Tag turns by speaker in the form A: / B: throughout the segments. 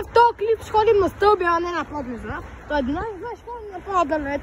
A: в този клип ще ходим на стълби, а не на подлиза. Той динамик, знаеш, ходим на по-далеч.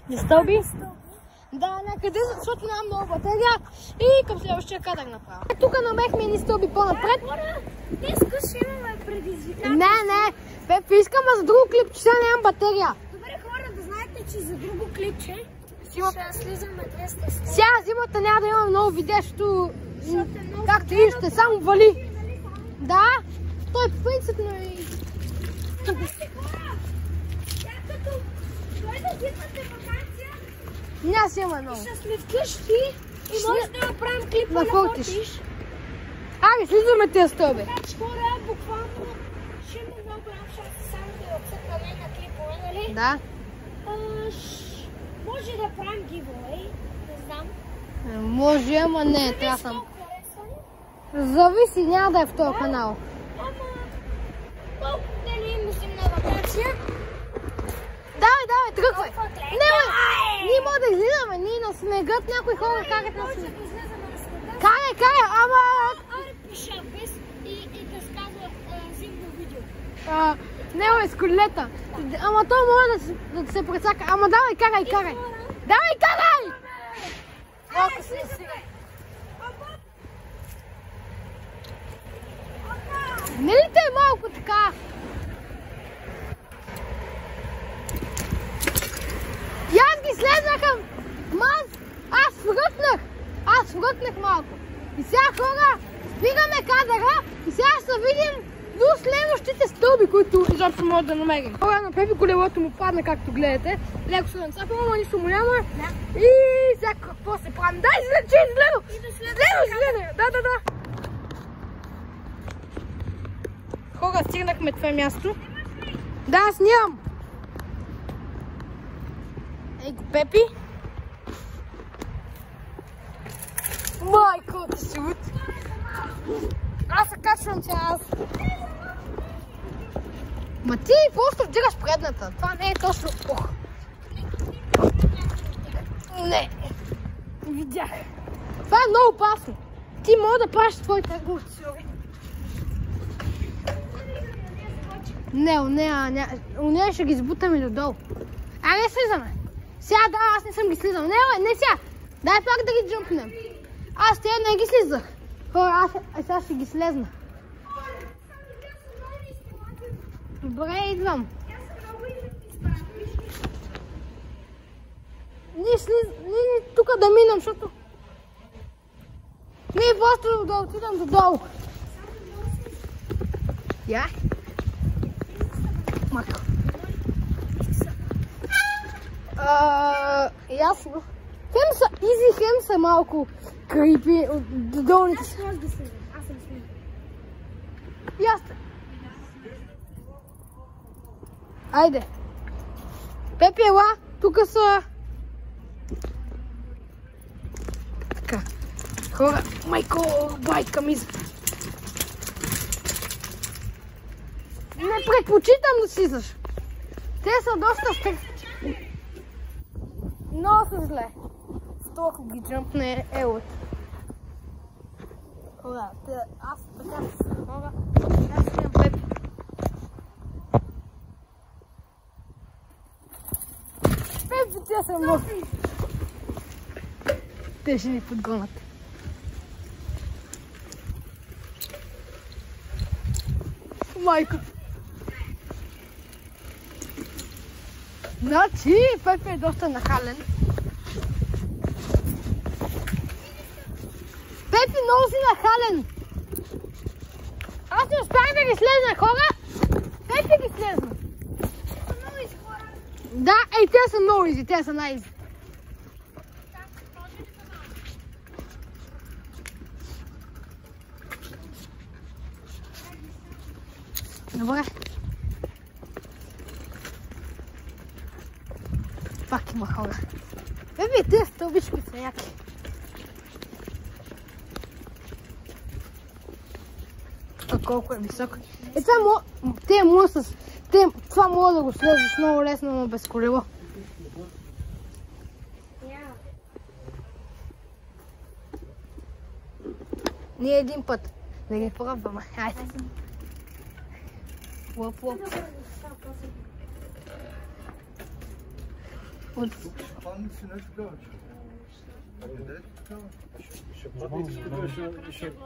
A: На стълби. Да, някъде, защото нямам много батерия и към следващия кадър направя. Тук намехме едни стълби по-напред.
B: Днеска ще имаме предизвикателство.
A: Не, Пепи, искам за друго клипче, сега нямам батерия.
B: Добре, хора, да знаете, че за друго клипче ще слизаме 200 стълби.
A: Сега зимата няма да имам много видео, защото както и ще само вали. Да, той принципно е... Няма си има много.
B: Ще сме вкъщи и може да направим клип на фотиш.
A: Аре, слизаме тези стълби.
B: Значи хора, буквално ще има много голям шанс само да отцъкаме на клипове, нали?
A: Да.
B: Може да правим giveaway, не знам.
A: Може, ама не, трябва съм. Зависи, няма да е в този канал.
B: Ама, колко дали мислим на вакация?
A: Давай, тръгвай. Ние може да излизаме, ние на снегът, някои хора карат на снег. Карай, ама...
B: Аре пиша без и да сказва зимно видео.
A: Не, с колета. Ама той може да се прецака. Ама давай, карай. Давай, карай! Малко си сега. Не ли те е малко така? И аз ги слезнаха, аз свръкнах малко. И сега хора, спираме кадъра и сега ще се видим до следващите стълби, които изобщо може да намерим. Хора, на Пепи колелото му падна, както гледате. Леко се нацапа, ама нищо му няма. И сега какво се правим? Дай, изгледам! Да. Хора, стигнахме това място. Да, снимам. Ей го, Пепи. Майко, ти си луд. Аз се качвам цял. Ма ти просто вдигаш предната. Това не е точно. Не. Видях. Това е много опасно. Ти може да правиш твоите гурци. Не, ще ги сбутаме додолу. Не слизаме. Сега да, аз не съм ги слизал. Не сега. Дай пак да ги джъмпнем. Аз те не ги слизах. Хора, аз сега ще ги слезна. Добре, идвам. Ние тук да минем, защото... Ние просто да отидем додолу. Я? Марко. Ясно. Хем са изи, хем са малко крипи от долните си.
B: Аз съм снимал.
A: Ясно. Айде. Пепи, ела, тук са... Така. Хора, майко, байка ми... Не предпочитам да слизаш. Те са доста стресни. Много са зле. Толкова ги джъмпне елът. Хора, аз така хора, аз имам Пепи. Пепи, те са много. Те ще ни подгонят. Майко. Значи, Пепи е доста нахален. Пепи, много си нахален. Аз не успях да ги слезна, хора. Пепи ги слезна. Да, те са много изи, те са най-изи. Добре. Пак има хора. Пепи, тези стълбички са яки. Колко е високо. Това мога да го слезеш много лесно, но без колело. Ние един път да ги пробваме. Айде. Лъп, лъп.
C: Хванат си нещо такова. Къде е такова?
D: Ще пратите тук,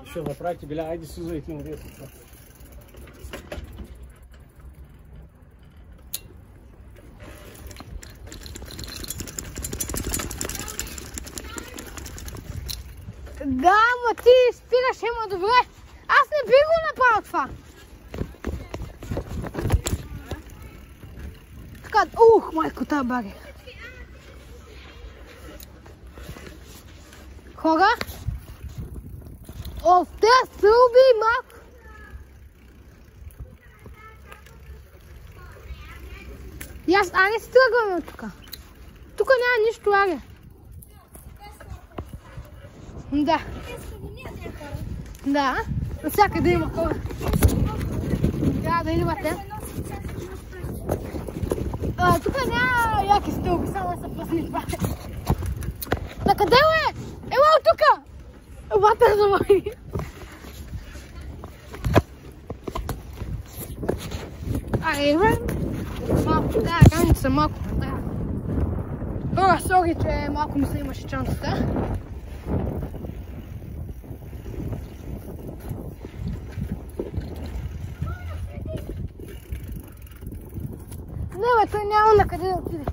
D: ще направите беля. Айде Суза и ти му вие това.
A: Да, ма ти спираш, ема добре. Аз не би го направил това. Така, майко, тая бари. Хора, в тези стълби малко. И аз, аре си тръгваме от тука. Тука няма нищо, аре. Да. Да, навсякъде има хора. Трябва да имате. Тук няма яки стълби, само да се празни това. Накъде е? Ела от тука! Ватър за май. Айде, малко, да, граница малко. Сори, че малко ми се имаше чантата. Не, бе, той няма на къде да отиде.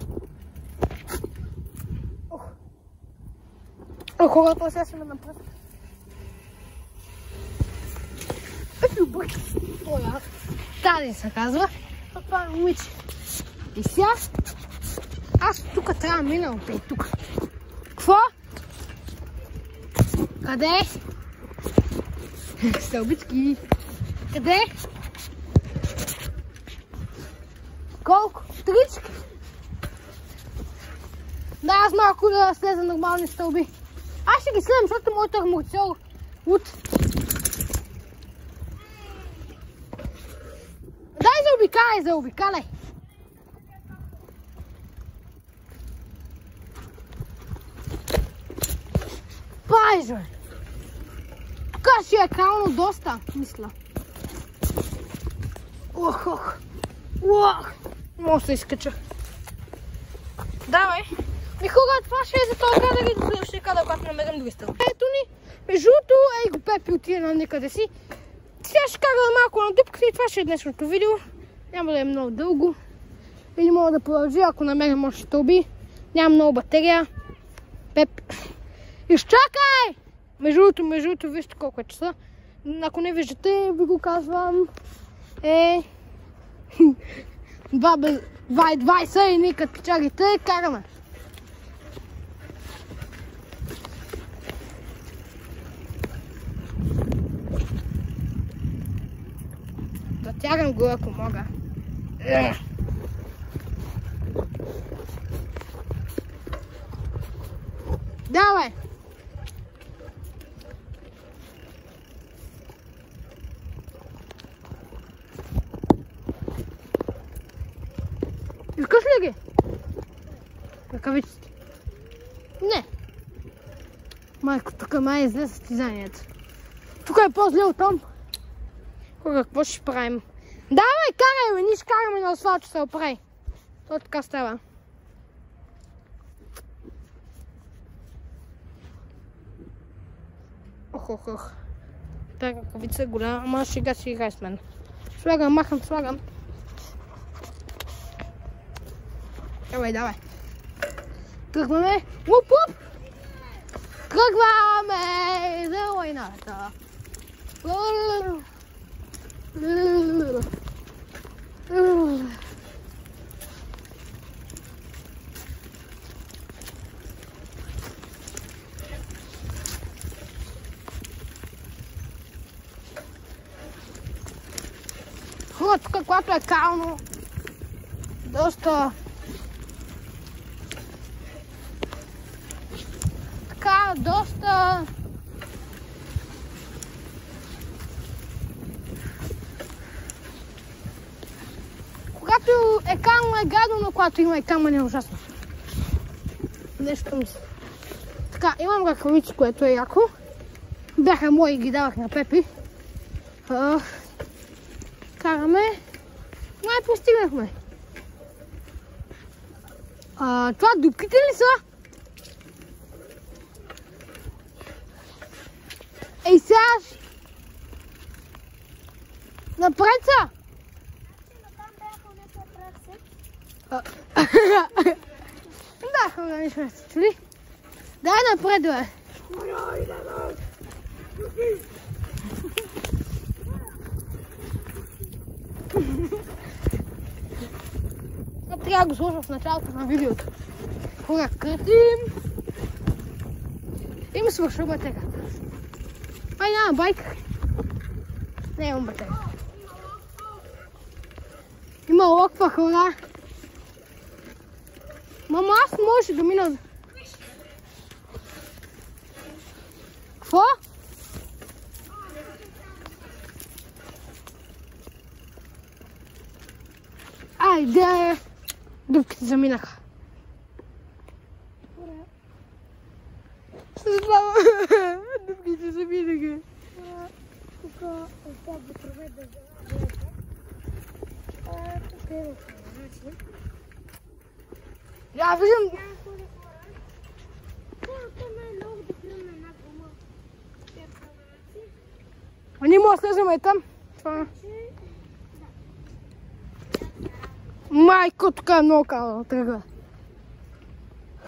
A: Хората сега ще ме напред. Ето бък. Тази се казва. Това е момиче. И сега аз тук трябва да мина опей тук. Какво? Къде? Стълбички. Къде? Колко? Трички? Да, аз малко да слеза нормални стълби. Аз ще ги следвам, защото моят амортисьор от... Дай заобикаляй! Пайже! Тук ще е кално доста, мисля. Ох! Мога да се изкача. Давай! И хора, това ще е за този кадър и до следващия кадър, когато намерим други стълби. Ето ни, между другото, го Пепи отиде на никъде си. Сега ще карам малко на дупката и това ще е днешното видео. Няма да е много дълго. Или мога да продължи, ако намерим още стълби. Няма много батерия. Пеп. Изчакай! Между другото, вижте колко е часа. Ако не виждате, ви го казвам. 2:20 и ние като печагите караме. Дотягам го, ако мога. Давай! Искаш ли ги? Ръкавиците? Не. Майко, тук май е зле състезанието. Тук е по-зле от там. Кога, какво ще правим? Давай, карай, ние ще караме на асфалт, че се оправи. То така става. Ох. Тая ръкавица е голяма, ама сега си играй с мен. Слагам, махам, слагам. Давай. Тръгваме. Уп! Тръгваме за войната. Хора, тук когато е кално, доста когато е кално е гадно, но когато има и камъни е ужасно. Нещо мисля. Така, имам ръкавици, което е яко. Бяха мои, ги давах на Пепи. Караме. май постигнахме. Това дупките ли са? Ей, сега напред са! Да, хора, не сме се чули. Дай напред, бе. Трябва да го сложа в началото на видеото. Хора, къртим. И ми свърша батерията. Ай, няма байка. Не имам батерия. Има локва, хора. Мама, аз можеше да мина. Какво? Айде! Дупките заминаха. Дупките заминаха.
B: Тук успях да проведа за тук е начин.
A: Я виждам.
B: Хората ме много да приема една гума.
A: Ние може да слезем и там. Майко, тук е много кално тръгва.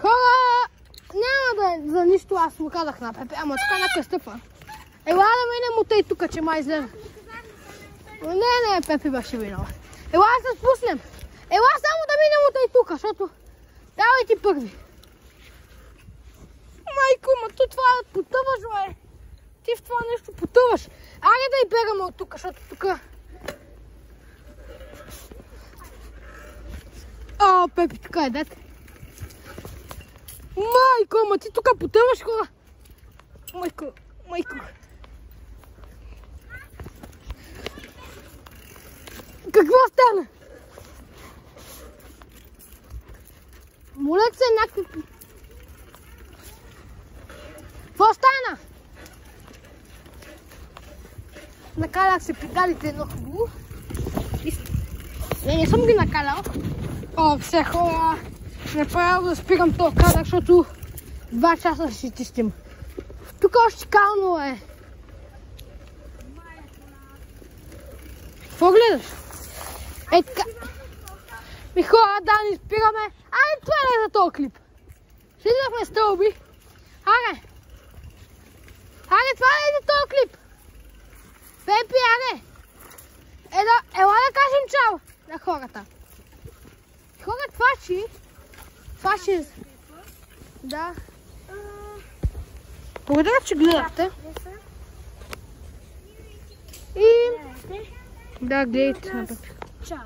A: Хора, няма да за нищо аз му казах на Пепе, ама тук някой стъпва. Ела да минем от тъй тук, че май излезе. Не, Пепе беше виноват. Ела да се спуснем. Ела само да минем от тъй тук, защото давай ти първи. Майко, ма tu това потъваш, бе. Ти в това нещо потъваш. Айде да и бегаме от тук, защото тук... О, Пепи, тук е дете. Майко, ма ти тук потъваш, хора. Майко. Какво стана? Молят се някакви... Какво стана? Накалях се педалите едно хубаво. Не съм ги накалял. О, все хора. Направо да спирам този кадър, защото 2 часа ще чистим. Тук още кално е. Какво гледаш? Е така. Ми хора, да ни спираме. Айде, това е за този клип. Слизахме стълби. Аре, това е за този клип. Пепи, аре. Ела да кажем чао на хората. Хора, това ще... Да. Благодаря, че гледахте. И... Да, гледайте.
B: Чао.